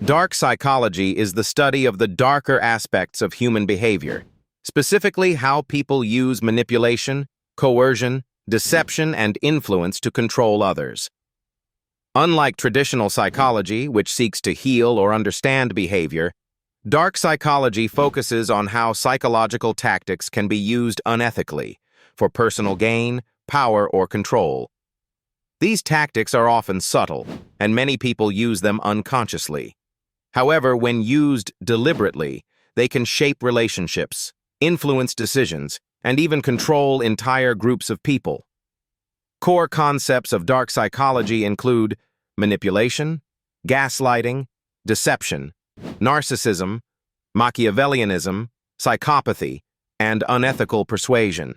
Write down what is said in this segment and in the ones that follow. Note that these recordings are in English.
Dark psychology is the study of the darker aspects of human behavior, specifically how people use manipulation, coercion, deception, and influence to control others. Unlike traditional psychology, which seeks to heal or understand behavior, dark psychology focuses on how psychological tactics can be used unethically for personal gain, power, or control. These tactics are often subtle, and many people use them unconsciously. However, when used deliberately, they can shape relationships, influence decisions, and even control entire groups of people. Core concepts of dark psychology include manipulation, gaslighting, deception, narcissism, Machiavellianism, psychopathy, and unethical persuasion.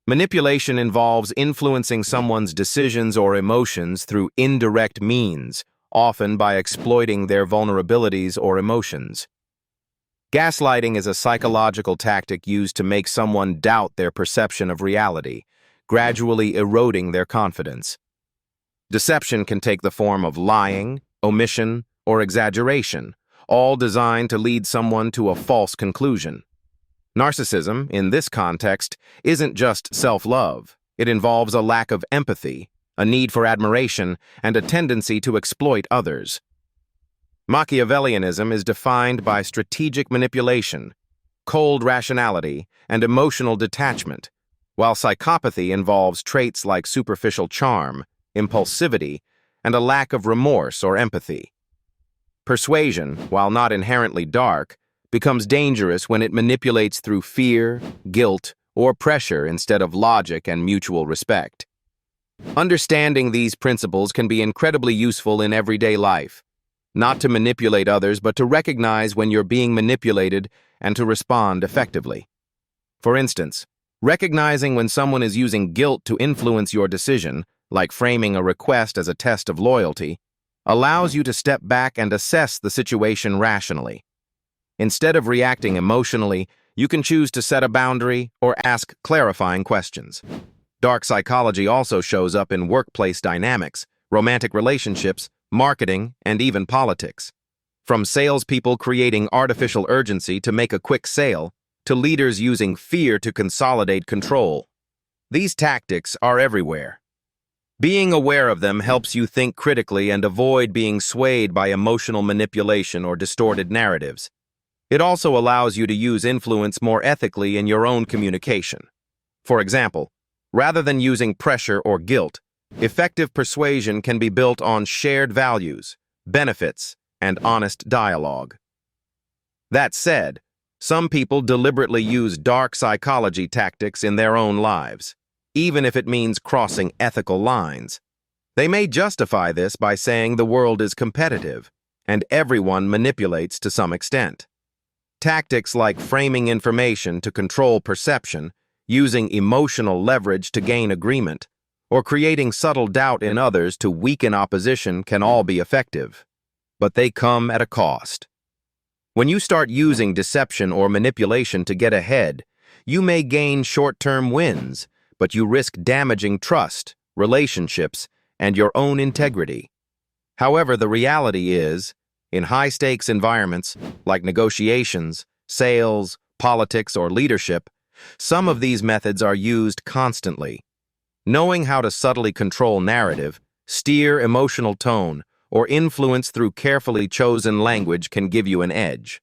Manipulation involves influencing someone's decisions or emotions through indirect means, often by exploiting their vulnerabilities or emotions. Gaslighting is a psychological tactic used to make someone doubt their perception of reality, gradually eroding their confidence. Deception can take the form of lying, omission, or exaggeration, all designed to lead someone to a false conclusion. Narcissism, in this context, isn't just self-love. It involves a lack of empathy, a need for admiration, and a tendency to exploit others. Machiavellianism is defined by strategic manipulation, cold rationality, and emotional detachment, while psychopathy involves traits like superficial charm, impulsivity, and a lack of remorse or empathy. Persuasion, while not inherently dark, becomes dangerous when it manipulates through fear, guilt, or pressure instead of logic and mutual respect. Understanding these principles can be incredibly useful in everyday life, not to manipulate others, but to recognize when you're being manipulated and to respond effectively. For instance, recognizing when someone is using guilt to influence your decision, like framing a request as a test of loyalty, allows you to step back and assess the situation rationally. Instead of reacting emotionally, you can choose to set a boundary or ask clarifying questions. Dark psychology also shows up in workplace dynamics, romantic relationships, marketing, and even politics. From salespeople creating artificial urgency to make a quick sale, to leaders using fear to consolidate control. These tactics are everywhere. Being aware of them helps you think critically and avoid being swayed by emotional manipulation or distorted narratives. It also allows you to use influence more ethically in your own communication. For example, rather than using pressure or guilt, effective persuasion can be built on shared values, benefits, and honest dialogue. That said, some people deliberately use dark psychology tactics in their own lives, even if it means crossing ethical lines. They may justify this by saying the world is competitive, and everyone manipulates to some extent. Tactics like framing information to control perception, using emotional leverage to gain agreement, or creating subtle doubt in others to weaken opposition can all be effective. But they come at a cost. When you start using deception or manipulation to get ahead, you may gain short-term wins, but you risk damaging trust, relationships, and your own integrity. However, the reality is, in high-stakes environments, like negotiations, sales, politics, or leadership, some of these methods are used constantly. Knowing how to subtly control narrative, steer emotional tone, or influence through carefully chosen language can give you an edge.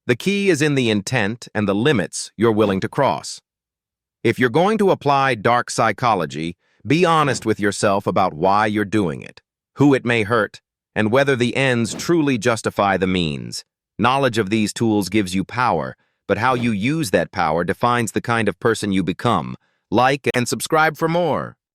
The key is in the intent and the limits you're willing to cross. If you're going to apply dark psychology, be honest with yourself about why you're doing it, who it may hurt, and whether the ends truly justify the means. Knowledge of these tools gives you power, but how you use that power defines the kind of person you become. Like and subscribe for more.